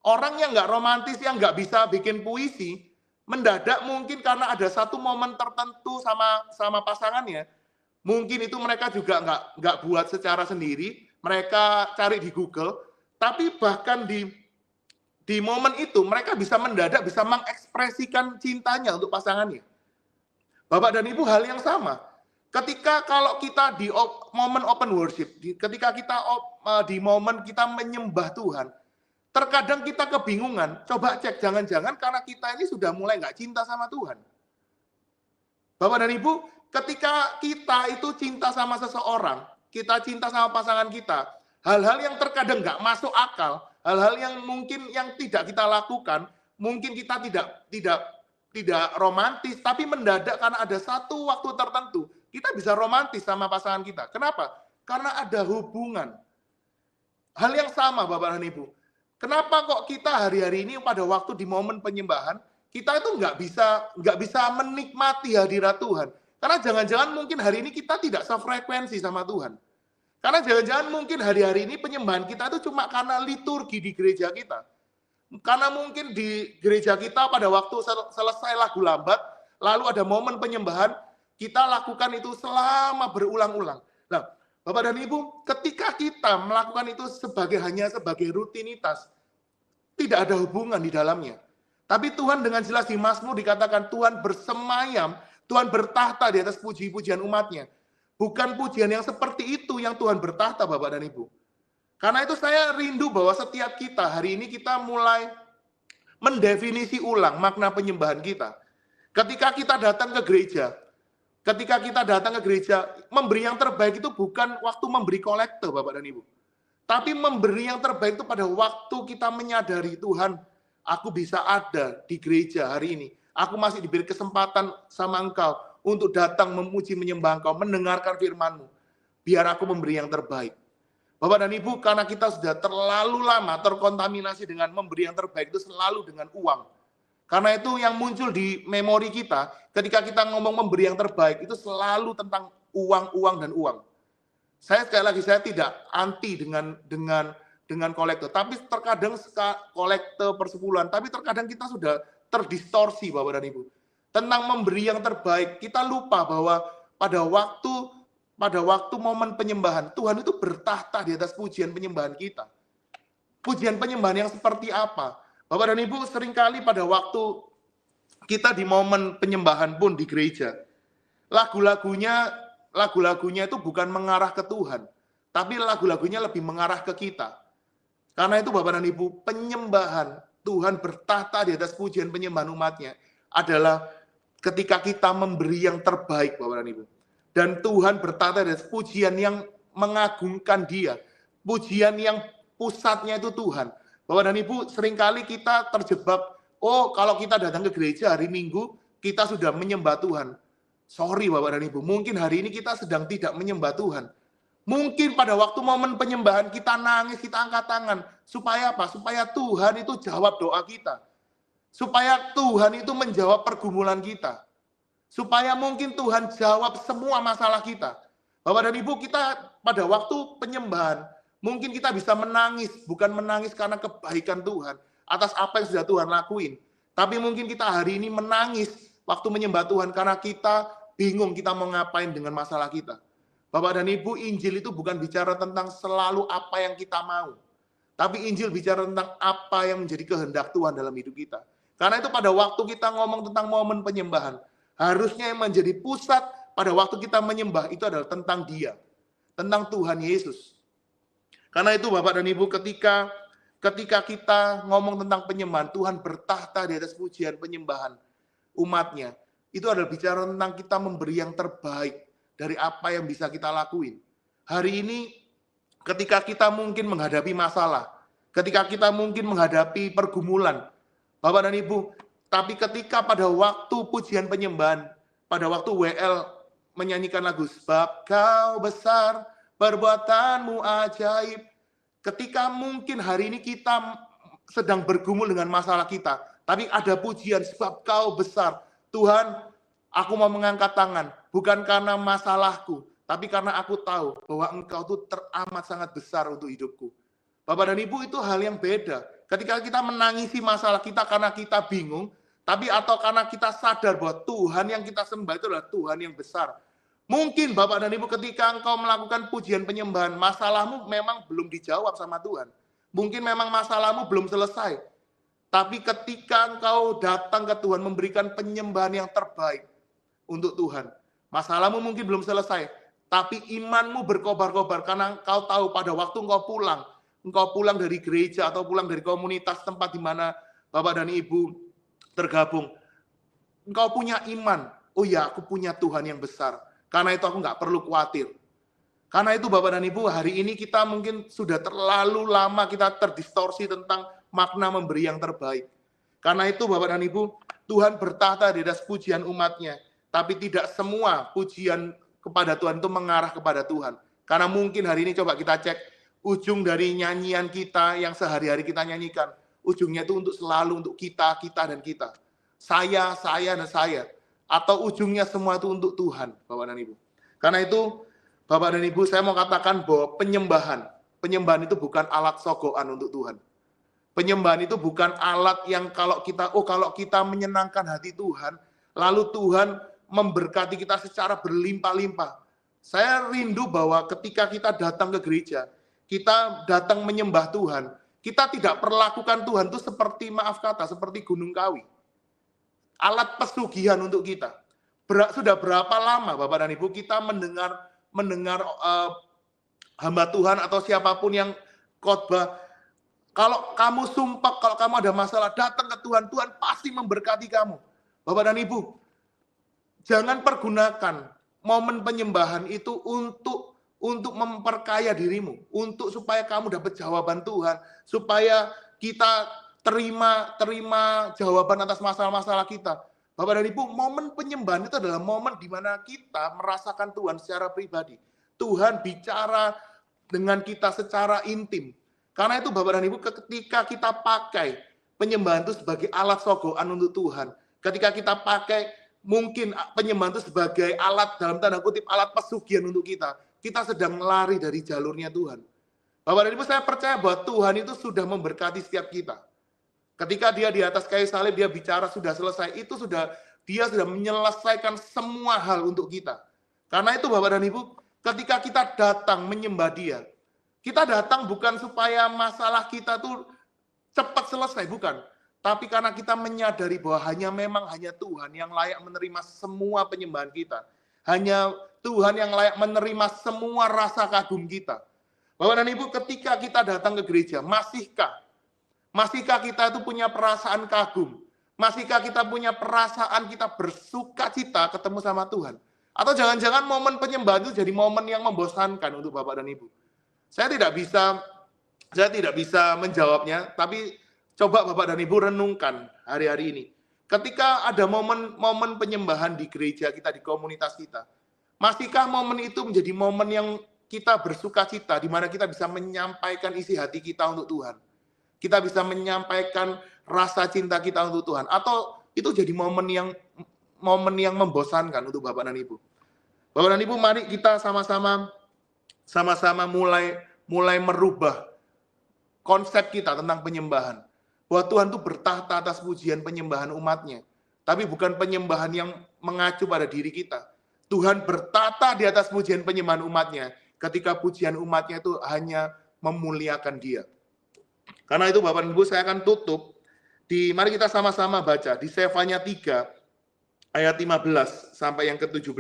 Orang yang nggak romantis, yang nggak bisa bikin puisi, mendadak mungkin karena ada satu momen tertentu sama pasangannya, mungkin itu mereka juga nggak buat secara sendiri, mereka cari di Google, tapi bahkan di momen itu mereka bisa mendadak bisa mengekspresikan cintanya untuk pasangannya. Bapak dan Ibu, hal yang sama. Ketika kalau kita di momen open worship, ketika kita di momen kita menyembah Tuhan, terkadang kita kebingungan. Coba cek, jangan-jangan karena kita ini sudah mulai nggak cinta sama Tuhan. Bapak dan Ibu, ketika kita itu cinta sama seseorang, kita cinta sama pasangan kita, hal-hal yang terkadang nggak masuk akal, hal-hal yang mungkin yang tidak kita lakukan, mungkin kita tidak romantis, tapi mendadak karena ada satu waktu tertentu, kita bisa romantis sama pasangan kita. Kenapa? Karena ada hubungan. Hal yang sama, Bapak dan Ibu. Kenapa kok kita hari-hari ini pada waktu di momen penyembahan, kita itu nggak bisa menikmati hadirat Tuhan? Karena jangan-jangan mungkin hari ini kita tidak sefrekuensi sama Tuhan. Karena jangan-jangan mungkin hari-hari ini penyembahan kita itu cuma karena liturgi di gereja kita. Karena mungkin di gereja kita pada waktu selesai lagu lambat, lalu ada momen penyembahan, kita lakukan itu selama berulang-ulang. Nah, Bapak dan Ibu, ketika kita melakukan itu hanya sebagai rutinitas, tidak ada hubungan di dalamnya. Tapi Tuhan dengan jelas di Mazmur dikatakan Tuhan bersemayam, Tuhan bertahta di atas puji-pujian umatnya. Bukan pujian yang seperti itu yang Tuhan bertahta, Bapak dan Ibu. Karena itu saya rindu bahwa setiap kita hari ini kita mulai mendefinisi ulang makna penyembahan kita. Ketika kita datang ke gereja, memberi yang terbaik itu bukan waktu memberi kolekte, Bapak dan Ibu. Tapi memberi yang terbaik itu pada waktu kita menyadari, Tuhan, aku bisa ada di gereja hari ini. Aku masih diberi kesempatan sama Engkau untuk datang memuji menyembah Engkau, mendengarkan firman-Mu. Biar aku memberi yang terbaik. Bapak dan Ibu, karena kita sudah terlalu lama terkontaminasi dengan memberi yang terbaik itu selalu dengan uang. Karena itu yang muncul di memori kita, ketika kita ngomong memberi yang terbaik, itu selalu tentang uang, uang, dan uang. Saya sekali lagi, saya tidak anti dengan kolektor, tapi terkadang kolektor persepuluhan, tapi terkadang kita sudah terdistorsi, Bapak dan Ibu. Tentang memberi yang terbaik, kita lupa bahwa pada waktu momen penyembahan, Tuhan itu bertahta di atas pujian penyembahan kita. Pujian penyembahan yang seperti apa? Bapak dan Ibu, seringkali pada waktu kita di momen penyembahan pun di gereja, lagu-lagunya itu bukan mengarah ke Tuhan, tapi lagu-lagunya lebih mengarah ke kita. Karena itu Bapak dan Ibu, penyembahan Tuhan bertahta di atas pujian penyembahan umatnya adalah ketika kita memberi yang terbaik, Bapak dan Ibu. Dan Tuhan bertahta di atas pujian yang mengagungkan Dia, pujian yang pusatnya itu Tuhan. Bapak dan Ibu, seringkali kita terjebak, kalau kita datang ke gereja hari Minggu, kita sudah menyembah Tuhan. Sorry Bapak dan Ibu, mungkin hari ini kita sedang tidak menyembah Tuhan. Mungkin pada waktu momen penyembahan kita nangis, kita angkat tangan. Supaya apa? Supaya Tuhan itu jawab doa kita. Supaya Tuhan itu menjawab pergumulan kita. Supaya mungkin Tuhan jawab semua masalah kita. Bapak dan Ibu, kita pada waktu penyembahan, mungkin kita bisa menangis, bukan menangis karena kebaikan Tuhan, atas apa yang sudah Tuhan lakuin. Tapi mungkin kita hari ini menangis waktu menyembah Tuhan, karena kita bingung kita mau ngapain dengan masalah kita. Bapak dan Ibu, Injil itu bukan bicara tentang selalu apa yang kita mau. Tapi Injil bicara tentang apa yang menjadi kehendak Tuhan dalam hidup kita. Karena itu pada waktu kita ngomong tentang momen penyembahan, harusnya yang menjadi pusat pada waktu kita menyembah itu adalah tentang Dia, tentang Tuhan Yesus. Karena itu Bapak dan Ibu, ketika kita ngomong tentang penyembahan, Tuhan bertahta di atas pujian penyembahan umatnya. Itu adalah bicara tentang kita memberi yang terbaik dari apa yang bisa kita lakuin. Hari ini ketika kita mungkin menghadapi masalah, ketika kita mungkin menghadapi pergumulan, Bapak dan Ibu, tapi ketika pada waktu pujian penyembahan, pada waktu WL menyanyikan lagu Sebab Kau Besar, Perbuatanmu Ajaib, ketika mungkin hari ini kita sedang bergumul dengan masalah kita, tapi ada pujian Sebab Kau Besar, Tuhan, aku mau mengangkat tangan, bukan karena masalahku, tapi karena aku tahu bahwa Engkau itu teramat sangat besar untuk hidupku. Bapak dan Ibu, itu hal yang beda. Ketika kita menangisi masalah kita karena kita bingung, tapi atau karena kita sadar bahwa Tuhan yang kita sembah itu adalah Tuhan yang besar. Mungkin Bapak dan Ibu ketika engkau melakukan pujian penyembahan, masalahmu memang belum dijawab sama Tuhan. Mungkin memang masalahmu belum selesai. Tapi ketika engkau datang ke Tuhan memberikan penyembahan yang terbaik untuk Tuhan, masalahmu mungkin belum selesai, tapi imanmu berkobar-kobar karena engkau tahu pada waktu engkau pulang dari gereja atau pulang dari komunitas tempat di mana Bapak dan Ibu tergabung, engkau punya iman, oh ya aku punya Tuhan yang besar, karena itu aku nggak perlu khawatir. Karena itu Bapak dan Ibu, hari ini kita mungkin sudah terlalu lama kita terdistorsi tentang makna memberi yang terbaik. Karena itu Bapak dan Ibu, Tuhan bertahta di atas pujian umatnya, tapi tidak semua pujian kepada Tuhan itu mengarah kepada Tuhan. Karena mungkin hari ini coba kita cek ujung dari nyanyian kita yang sehari-hari kita nyanyikan. Ujungnya itu untuk selalu untuk kita, dan kita. Saya, dan saya. Atau ujungnya semua itu untuk Tuhan, Bapak dan Ibu. Karena itu, Bapak dan Ibu, saya mau katakan bahwa penyembahan itu bukan alat sogokan untuk Tuhan. Penyembahan itu bukan alat yang kalau kita menyenangkan hati Tuhan, lalu Tuhan memberkati kita secara berlimpah-limpah. Saya rindu bahwa ketika kita datang ke gereja, kita datang menyembah Tuhan, kita tidak perlakukan Tuhan itu seperti, maaf kata, seperti gunung kawi. Alat pesugihan untuk kita. Sudah berapa lama Bapak dan Ibu kita mendengar hamba Tuhan atau siapapun yang khotbah, kalau kamu sumpah, kalau kamu ada masalah, datang ke Tuhan, Tuhan pasti memberkati kamu. Bapak dan Ibu, jangan pergunakan momen penyembahan itu untuk memperkaya dirimu, supaya kamu dapat jawaban Tuhan, supaya kita terima jawaban atas masalah-masalah kita. Bapak dan Ibu, momen penyembahan itu adalah momen di mana kita merasakan Tuhan secara pribadi. Tuhan bicara dengan kita secara intim. Karena itu Bapak dan Ibu, ketika kita pakai penyembahan itu sebagai alat sogokan untuk Tuhan, ketika kita pakai mungkin penyembahan itu sebagai alat, dalam tanda kutip, alat pesugihan untuk kita sedang lari dari jalurnya Tuhan. Bapak dan Ibu, saya percaya bahwa Tuhan itu sudah memberkati setiap kita. Ketika dia di atas kayu salib, dia bicara sudah selesai, dia sudah menyelesaikan semua hal untuk kita. Karena itu Bapak dan Ibu, ketika kita datang menyembah dia, kita datang bukan supaya masalah kita tuh cepat selesai, bukan. Tapi karena kita menyadari bahwa hanya Tuhan yang layak menerima semua penyembahan kita. Hanya Tuhan yang layak menerima semua rasa kagum kita. Bapak dan Ibu, ketika kita datang ke gereja, masihkah kita itu punya perasaan kagum? Masihkah kita punya perasaan kita bersuka cita ketemu sama Tuhan? Atau jangan-jangan momen penyembahan itu jadi momen yang membosankan untuk Bapak dan Ibu? Saya tidak bisa menjawabnya, tapi coba Bapak dan Ibu renungkan hari-hari ini. Ketika ada momen penyembahan di gereja kita, di komunitas kita, masihkah momen itu menjadi momen yang kita bersuka cita, di mana kita bisa menyampaikan isi hati kita untuk Tuhan? Kita bisa menyampaikan rasa cinta kita untuk Tuhan, atau itu jadi momen yang membosankan untuk Bapak dan Ibu? Bapak dan Ibu, mari kita sama-sama mulai merubah konsep kita tentang penyembahan. Bahwa Tuhan itu bertahta atas pujian penyembahan umatnya. Tapi bukan penyembahan yang mengacu pada diri kita. Tuhan bertata di atas pujian penyembahan umatnya, ketika pujian umatnya itu hanya memuliakan Dia. Karena itu Bapak dan Ibu, saya akan tutup mari kita sama-sama baca di Sefanya 3 ayat 15 sampai yang ke-17.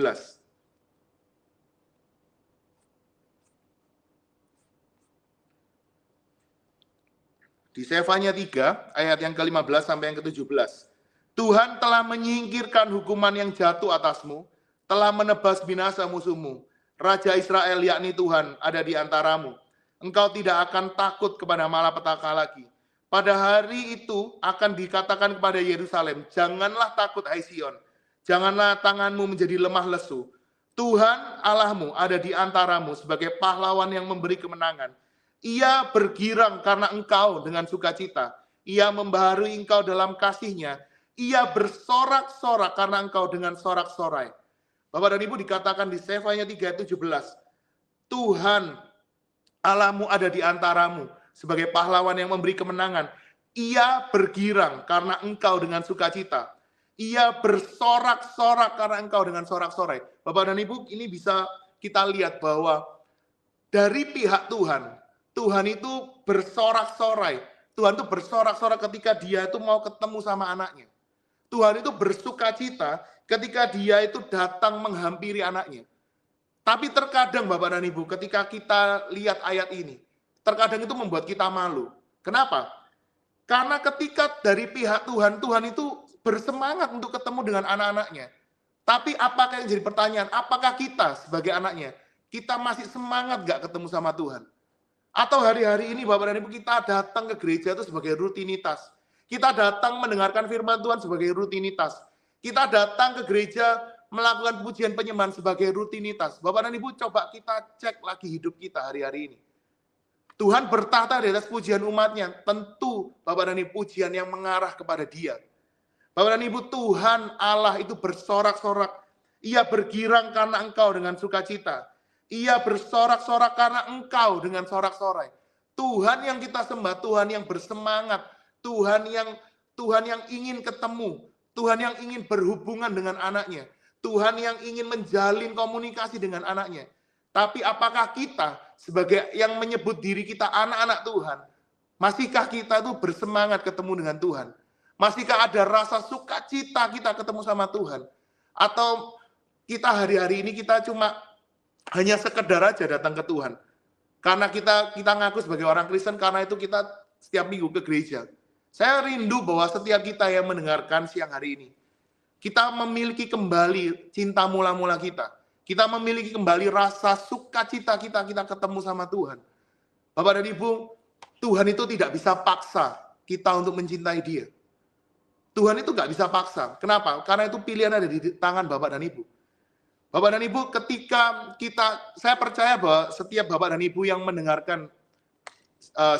Di Sefanya 3 ayat yang ke-15 sampai yang ke-17. Tuhan telah menyingkirkan hukuman yang jatuh atasmu, telah menebas binasa musuhmu. Raja Israel yakni Tuhan ada di antaramu. Engkau tidak akan takut kepada malapetaka lagi. Pada hari itu akan dikatakan kepada Yerusalem, janganlah takut hai Sion, janganlah tanganmu menjadi lemah lesu. Tuhan Allahmu ada di antaramu sebagai pahlawan yang memberi kemenangan. Ia bergirang karena engkau dengan sukacita. Ia membaharui engkau dalam kasih-Nya. Ia bersorak-sorak karena engkau dengan sorak-sorai. Bapak dan Ibu, dikatakan di Sefanya 3:17, Tuhan Allahmu ada di antaramu sebagai pahlawan yang memberi kemenangan. Ia bergirang karena engkau dengan sukacita. Ia bersorak-sorak karena engkau dengan sorak-sorai. Bapak dan Ibu, ini bisa kita lihat bahwa dari pihak Tuhan, Tuhan itu bersorak-sorai. Tuhan itu bersorak-sorak ketika Dia itu mau ketemu sama anaknya. Tuhan itu bersukacita ketika Dia itu datang menghampiri anaknya. Tapi terkadang Bapak dan Ibu, ketika kita lihat ayat ini, terkadang itu membuat kita malu. Kenapa? Karena ketika dari pihak Tuhan, Tuhan itu bersemangat untuk ketemu dengan anak-anaknya. Tapi apakah yang jadi pertanyaan, apakah kita sebagai anaknya, kita masih semangat gak ketemu sama Tuhan? Atau hari-hari ini Bapak dan Ibu, kita datang ke gereja itu sebagai rutinitas. Kita datang mendengarkan firman Tuhan sebagai rutinitas. Kita datang ke gereja melakukan pujian penyembahan sebagai rutinitas. Bapak dan Ibu, coba kita cek lagi hidup kita hari-hari ini. Tuhan bertahta di atas pujian umatnya. Tentu Bapak dan Ibu, pujian yang mengarah kepada Dia. Bapak dan Ibu, Tuhan Allah itu bersorak-sorak. Ia bergirang karena engkau dengan sukacita. Ia bersorak-sorak karena engkau dengan sorak-sorai. Tuhan yang kita sembah, Tuhan yang bersemangat, Tuhan yang ingin ketemu, Tuhan yang ingin berhubungan dengan anaknya, Tuhan yang ingin menjalin komunikasi dengan anaknya. Tapi apakah kita sebagai yang menyebut diri kita anak-anak Tuhan, masihkah kita itu bersemangat ketemu dengan Tuhan? Masihkah ada rasa sukacita kita ketemu sama Tuhan? Atau kita hari-hari ini kita cuma hanya sekedar aja datang ke Tuhan. Karena kita ngaku sebagai orang Kristen, karena itu kita setiap minggu ke gereja. Saya rindu bahwa setiap kita yang mendengarkan siang hari ini, kita memiliki kembali cinta mula-mula kita. Kita memiliki kembali rasa sukacita kita ketemu sama Tuhan. Bapak dan Ibu, Tuhan itu tidak bisa paksa kita untuk mencintai Dia. Tuhan itu nggak bisa paksa. Kenapa? Karena itu pilihan ada di tangan Bapak dan Ibu. Bapak dan Ibu, ketika saya percaya bahwa setiap Bapak dan Ibu yang mendengarkan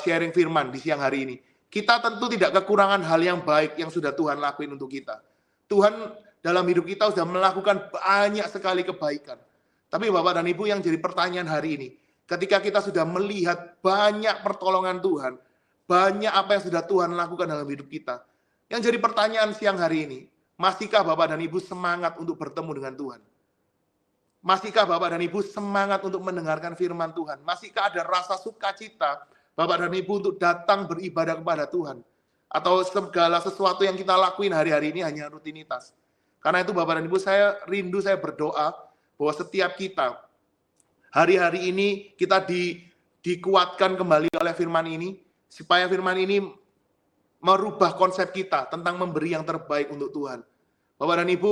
sharing firman di siang hari ini, kita tentu tidak kekurangan hal yang baik yang sudah Tuhan lakuin untuk kita. Tuhan dalam hidup kita sudah melakukan banyak sekali kebaikan. Tapi Bapak dan Ibu, yang jadi pertanyaan hari ini, ketika kita sudah melihat banyak pertolongan Tuhan, banyak apa yang sudah Tuhan lakukan dalam hidup kita, yang jadi pertanyaan siang hari ini, masihkah Bapak dan Ibu semangat untuk bertemu dengan Tuhan? Masihkah Bapak dan Ibu semangat untuk mendengarkan firman Tuhan? Masihkah ada rasa sukacita Bapak dan Ibu untuk datang beribadah kepada Tuhan? Atau segala sesuatu yang kita lakuin hari-hari ini hanya rutinitas? Karena itu Bapak dan Ibu, saya rindu, saya berdoa bahwa setiap kita hari-hari ini kita dikuatkan kembali oleh firman ini, supaya firman ini merubah konsep kita tentang memberi yang terbaik untuk Tuhan. Bapak dan Ibu,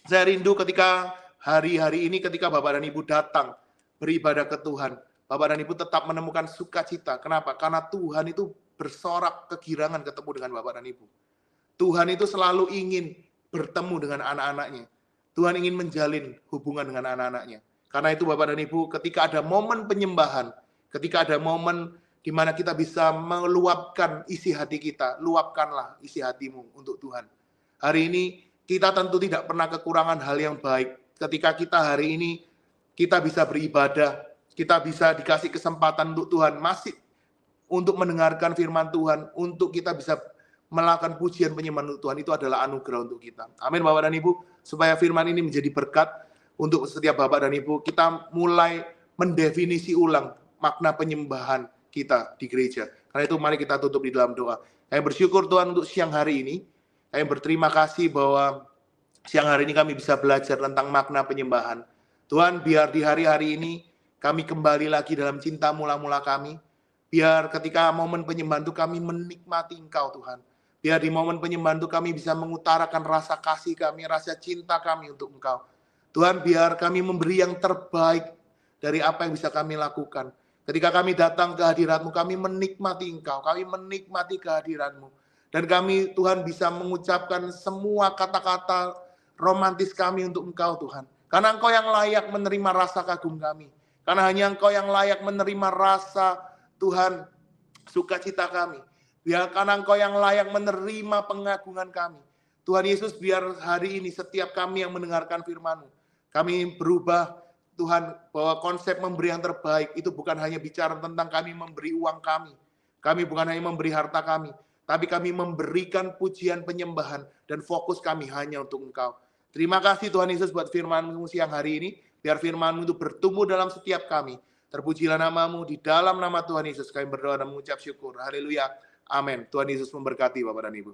saya rindu ketika hari-hari ini ketika Bapak dan Ibu datang beribadah ke Tuhan, Bapak dan Ibu tetap menemukan sukacita. Kenapa? Karena Tuhan itu bersorak kegirangan ketemu dengan Bapak dan Ibu. Tuhan itu selalu ingin bertemu dengan anak-anaknya. Tuhan ingin menjalin hubungan dengan anak-anaknya. Karena itu Bapak dan Ibu, ketika ada momen penyembahan, ketika ada momen di mana kita bisa meluapkan isi hati kita, luapkanlah isi hatimu untuk Tuhan. Hari ini kita tentu tidak pernah kekurangan hal yang baik. Ketika kita hari ini, kita bisa beribadah, kita bisa dikasih kesempatan untuk Tuhan, masih untuk mendengarkan firman Tuhan, untuk kita bisa melakukan pujian penyembahan untuk Tuhan, itu adalah anugerah untuk kita. Amin Bapak dan Ibu, supaya firman ini menjadi berkat untuk setiap Bapak dan Ibu, kita mulai mendefinisi ulang makna penyembahan kita di gereja. Karena itu mari kita tutup di dalam doa. Kami bersyukur Tuhan untuk siang hari ini. Kami berterima kasih bahwa siang hari ini kami bisa belajar tentang makna penyembahan. Tuhan, biar di hari-hari ini kami kembali lagi dalam cinta mula-mula kami. Biar ketika momen penyembahan itu kami menikmati Engkau Tuhan. Biar di momen penyembahan itu kami bisa mengutarakan rasa kasih kami, rasa cinta kami untuk Engkau. Tuhan, biar kami memberi yang terbaik dari apa yang bisa kami lakukan. Ketika kami datang ke hadirat-Mu, kami menikmati Engkau, kami menikmati kehadiran-Mu. Dan kami, Tuhan, bisa mengucapkan semua kata-kata romantis kami untuk Engkau, Tuhan. Karena Engkau yang layak menerima rasa kagum kami. Karena hanya Engkau yang layak menerima rasa, Tuhan, sukacita kami. Biar karena Engkau yang layak menerima pengagungan kami. Tuhan Yesus, biar hari ini setiap kami yang mendengarkan firman-Mu, kami berubah, Tuhan, bahwa konsep memberi yang terbaik itu bukan hanya bicara tentang kami memberi uang kami. Kami bukan hanya memberi harta kami, tapi kami memberikan pujian penyembahan dan fokus kami hanya untuk Engkau. Terima kasih Tuhan Yesus buat firman-Mu siang hari ini. Biar firman-Mu itu bertumbuh dalam setiap kami. Terpujilah nama-Mu, di dalam nama Tuhan Yesus kami berdoa dan mengucap syukur. Haleluya. Amin. Tuhan Yesus memberkati Bapak dan Ibu.